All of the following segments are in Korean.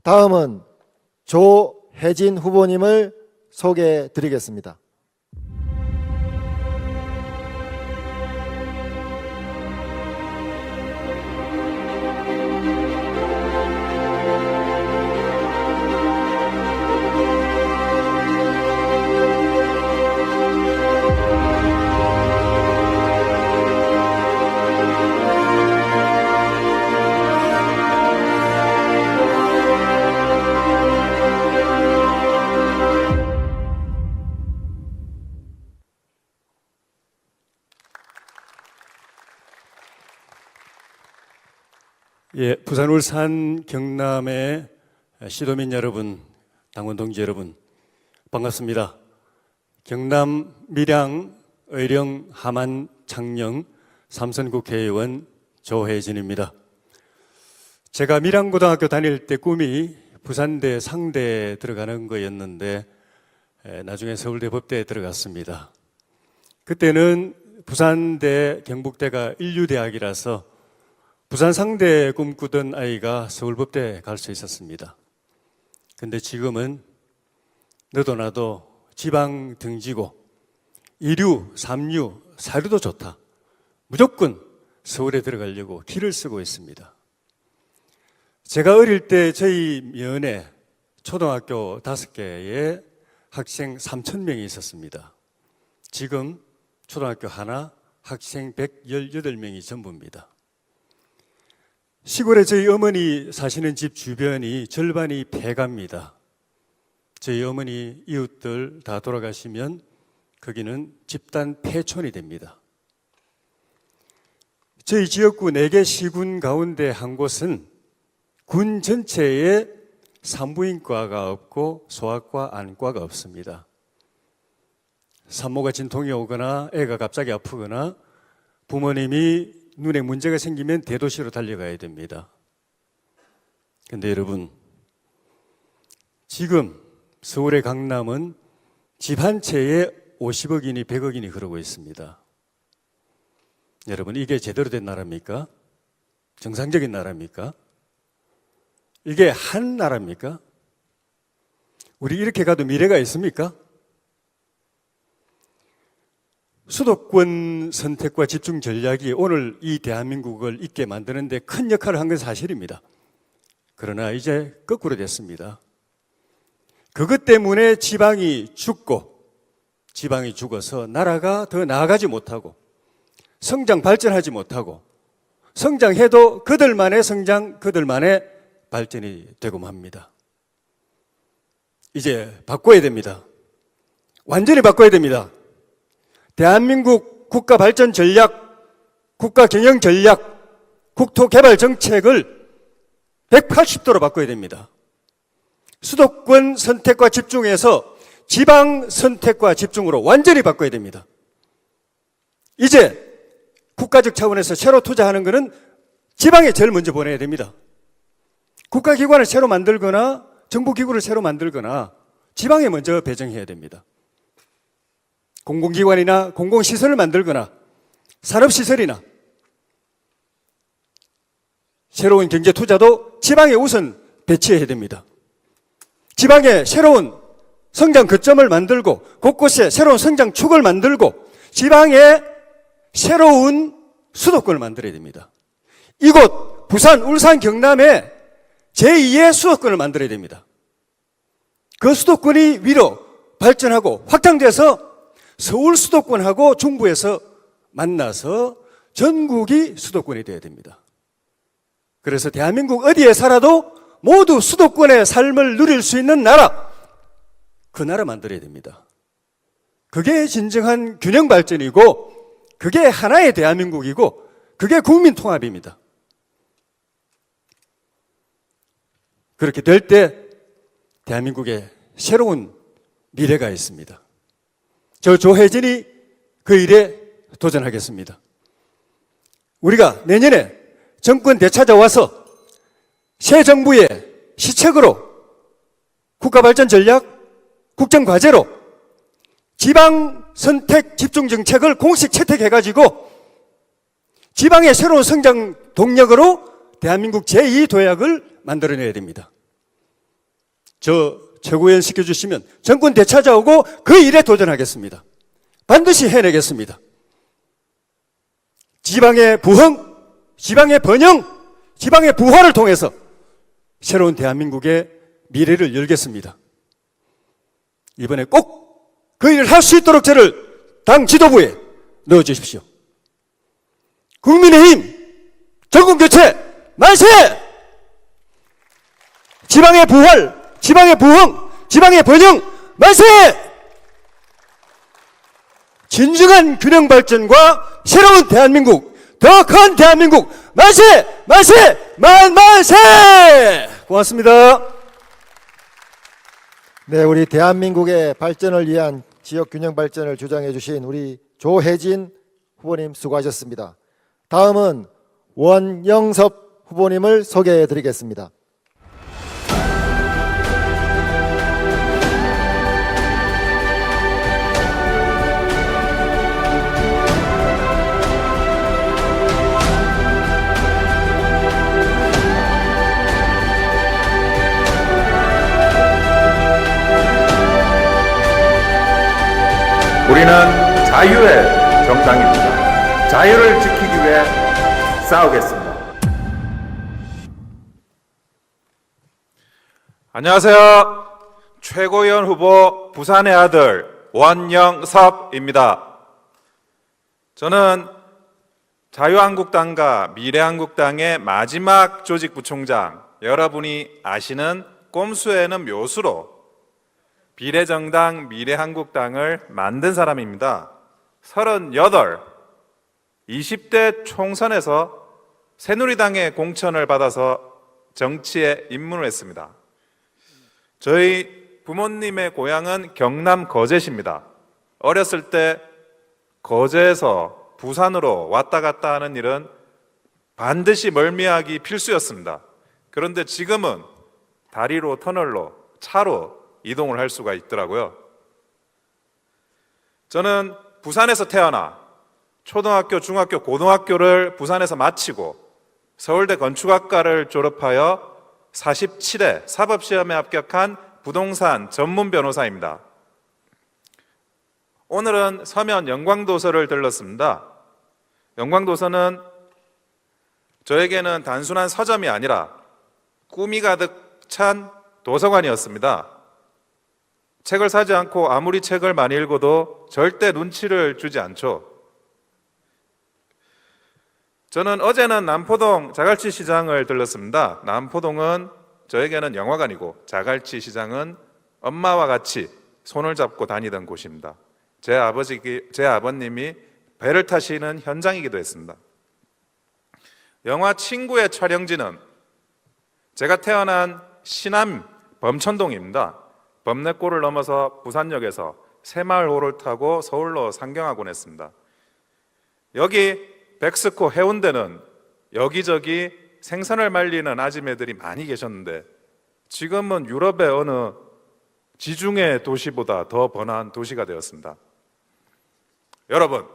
다음은 조혜진 후보님을 소개해 드리겠습니다. 예, 부산, 울산, 경남의 시도민 여러분, 당원 동지 여러분, 반갑습니다. 경남 밀양, 의령, 함안, 창녕, 삼선 국회의원 조혜진입니다. 제가 밀양고등학교 다닐 때 꿈이 부산대 상대에 들어가는 거였는데 나중에 서울대 법대에 들어갔습니다. 그때는 부산대, 경북대가 인류대학이라서 부산 상대에 꿈꾸던 아이가 서울법대에 갈 수 있었습니다. 근데 지금은 너도 나도 지방 등지고 2류, 3류, 4류도 좋다. 무조건 서울에 들어가려고 길을 쓰고 있습니다. 제가 어릴 때 저희 면에 초등학교 5개에 학생 3,000명이 있었습니다. 지금 초등학교 하나 학생 118명이 전부입니다. 시골에 저희 어머니 사시는 집 주변이 절반이 폐가입니다. 저희 어머니 이웃들 다 돌아가시면 거기는 집단 폐촌이 됩니다. 저희 지역구 4개 시군 가운데 한 곳은 군 전체에 산부인과가 없고 소아과, 안과가 없습니다. 산모가 진통이 오거나 애가 갑자기 아프거나 부모님이 눈에 문제가 생기면 대도시로 달려가야 됩니다. 그런데 여러분, 지금 서울의 강남은 집 한 채에 50억이니 100억이니 그러고 있습니다. 여러분, 이게 제대로 된 나라입니까? 정상적인 나라입니까? 이게 한 나라입니까? 우리 이렇게 가도 미래가 있습니까? 수도권 선택과 집중 전략이 오늘 이 대한민국을 있게 만드는 데 큰 역할을 한 건 사실입니다. 그러나 이제 거꾸로 됐습니다. 그것 때문에 지방이 죽고 지방이 죽어서 나라가 더 나아가지 못하고 성장 발전하지 못하고 성장해도 그들만의 성장, 그들만의 발전이 되고만 합니다. 이제 바꿔야 됩니다. 완전히 바꿔야 됩니다. 대한민국 국가 발전 전략, 국가 경영 전략, 국토 개발 정책을 180도로 바꿔야 됩니다. 수도권 선택과 집중에서 지방 선택과 집중으로 완전히 바꿔야 됩니다. 이제 국가적 차원에서 새로 투자하는 것은 지방에 제일 먼저 보내야 됩니다. 국가기관을 새로 만들거나 정부기구를 새로 만들거나 지방에 먼저 배정해야 됩니다. 공공기관이나 공공시설을 만들거나 산업시설이나 새로운 경제 투자도 지방에 우선 배치해야 됩니다. 지방에 새로운 성장 거점을 만들고 곳곳에 새로운 성장축을 만들고 지방에 새로운 수도권을 만들어야 됩니다. 이곳 부산, 울산, 경남에 제2의 수도권을 만들어야 됩니다. 그 수도권이 위로 발전하고 확장돼서 서울 수도권하고 중부에서 만나서 전국이 수도권이 되어야 됩니다. 그래서 대한민국 어디에 살아도 모두 수도권의 삶을 누릴 수 있는 나라, 그 나라 만들어야 됩니다. 그게 진정한 균형 발전이고 그게 하나의 대한민국이고 그게 국민 통합입니다. 그렇게 될 때 대한민국에 새로운 미래가 있습니다. 저 조혜진이 그 일에 도전하겠습니다. 우리가 내년에 정권 되찾아와서 새 정부의 시책으로 국가발전 전략, 국정과제로 지방 선택 집중 정책을 공식 채택해가지고 지방의 새로운 성장 동력으로 대한민국 제2 도약을 만들어내야 됩니다. 저 최고위원 시켜주시면 정권 되찾아오고 그 일에 도전하겠습니다. 반드시 해내겠습니다. 지방의 부흥, 지방의 번영, 지방의 부활을 통해서 새로운 대한민국의 미래를 열겠습니다. 이번에 꼭 그 일을 할 수 있도록 저를 당 지도부에 넣어주십시오. 국민의힘 정권교체 만세! 지방의 부활, 지방의 부흥, 지방의 번영 만세! 진정한 균형 발전과 새로운 대한민국, 더 큰 대한민국 만세! 만세! 만세! 고맙습니다. 네, 우리 대한민국의 발전을 위한 지역 균형 발전을 주장해 주신 우리 조혜진 후보님 수고하셨습니다. 다음은 원영섭 후보님을 소개해 드리겠습니다. 우리는 자유의 정당입니다. 자유를 지키기 위해 싸우겠습니다. 안녕하세요. 최고위원 후보 부산의 아들 원영섭입니다. 저는 자유한국당과 미래한국당의 마지막 조직부총장, 여러분이 아시는 꼼수에는 묘수로 비례정당 미래한국당을 만든 사람입니다. 38, 20대 총선에서 새누리당의 공천을 받아서 정치에 입문을 했습니다. 저희 부모님의 고향은 경남 거제시입니다. 어렸을 때 거제에서 부산으로 왔다 갔다 하는 일은 반드시 멀미하기 필수였습니다. 그런데 지금은 다리로, 터널로, 차로 이동을 할 수가 있더라고요. 저는 부산에서 태어나 초등학교, 중학교, 고등학교를 부산에서 마치고 서울대 건축학과를 졸업하여 47회 사법시험에 합격한 부동산 전문 변호사입니다. 오늘은 서면 영광도서를 들렀습니다. 영광도서는 저에게는 단순한 서점이 아니라 꿈이 가득 찬 도서관이었습니다. 책을 사지 않고 아무리 책을 많이 읽어도 절대 눈치를 주지 않죠. 저는 어제는 남포동 자갈치 시장을 들렀습니다. 남포동은 저에게는 영화관이고 자갈치 시장은 엄마와 같이 손을 잡고 다니던 곳입니다. 제 아버님이 배를 타시는 현장이기도 했습니다. 영화 친구의 촬영지는 제가 태어난 신안 범천동입니다. 범내골을 넘어서 부산역에서 새마을호를 타고 서울로 상경하곤 했습니다. 여기 백스코 해운대는 여기저기 생선을 말리는 아지매들이 많이 계셨는데 지금은 유럽의 어느 지중해 도시보다 더 번화한 도시가 되었습니다. 여러분,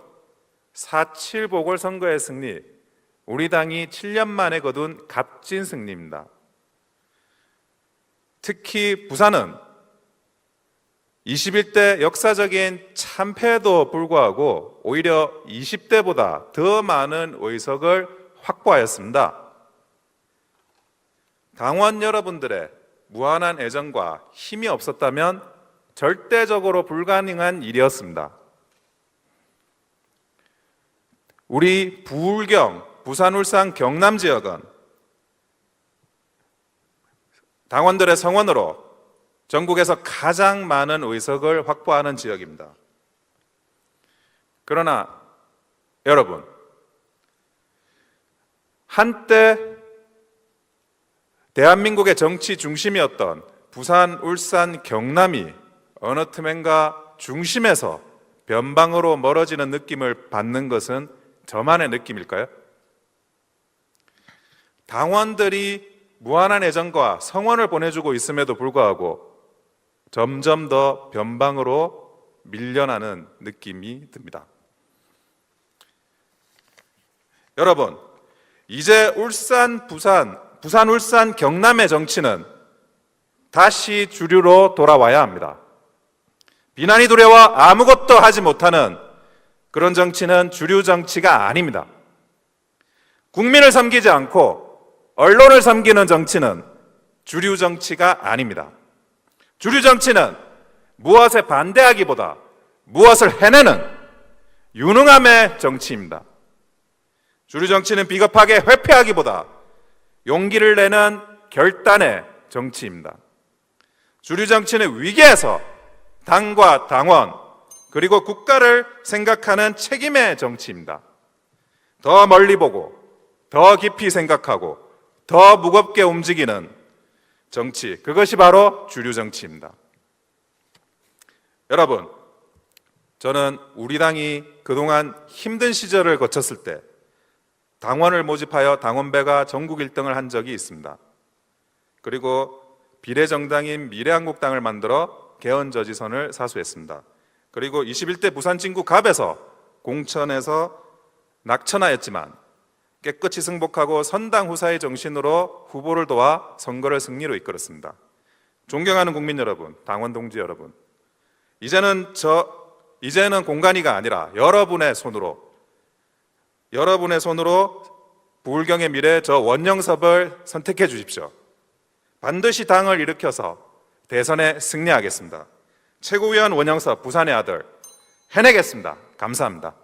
4.7 보궐선거의 승리, 우리 당이 7년 만에 거둔 값진 승리입니다. 특히 부산은 21대 역사적인 참패에도 불구하고 오히려 20대보다 더 많은 의석을 확보하였습니다. 당원 여러분들의 무한한 애정과 힘이 없었다면 절대적으로 불가능한 일이었습니다. 우리 부울경, 부산, 울산, 경남 지역은 당원들의 성원으로 전국에서 가장 많은 의석을 확보하는 지역입니다. 그러나 여러분, 한때 대한민국의 정치 중심이었던 부산, 울산, 경남이 어느 틈엔가 중심에서 변방으로 멀어지는 느낌을 받는 것은 저만의 느낌일까요? 당원들이 무한한 애정과 성원을 보내주고 있음에도 불구하고 점점 더 변방으로 밀려나는 느낌이 듭니다. 여러분, 이제 울산, 부산, 울산, 경남의 정치는 다시 주류로 돌아와야 합니다. 비난이 두려워 아무것도 하지 못하는 그런 정치는 주류 정치가 아닙니다. 국민을 섬기지 않고 언론을 섬기는 정치는 주류 정치가 아닙니다. 주류 정치는 무엇에 반대하기보다 무엇을 해내는 유능함의 정치입니다. 주류 정치는 비겁하게 회피하기보다 용기를 내는 결단의 정치입니다. 주류 정치는 위기에서 당과 당원 그리고 국가를 생각하는 책임의 정치입니다. 더 멀리 보고 더 깊이 생각하고 더 무겁게 움직이는 정치, 그것이 바로 주류 정치입니다. 여러분, 저는 우리 당이 그동안 힘든 시절을 거쳤을 때 당원을 모집하여 당원배가 전국 1등을 한 적이 있습니다. 그리고 비례정당인 미래한국당을 만들어 개헌저지선을 사수했습니다. 그리고 21대 부산진구 갑에서 공천에서 낙천하였지만 깨끗이 승복하고 선당 후사의 정신으로 후보를 도와 선거를 승리로 이끌었습니다. 존경하는 국민 여러분, 당원 동지 여러분, 이제는 공간이가 아니라 여러분의 손으로 부울경의 미래 저 원영섭을 선택해 주십시오. 반드시 당을 일으켜서 대선에 승리하겠습니다. 최고위원 원영섭, 부산의 아들 해내겠습니다. 감사합니다.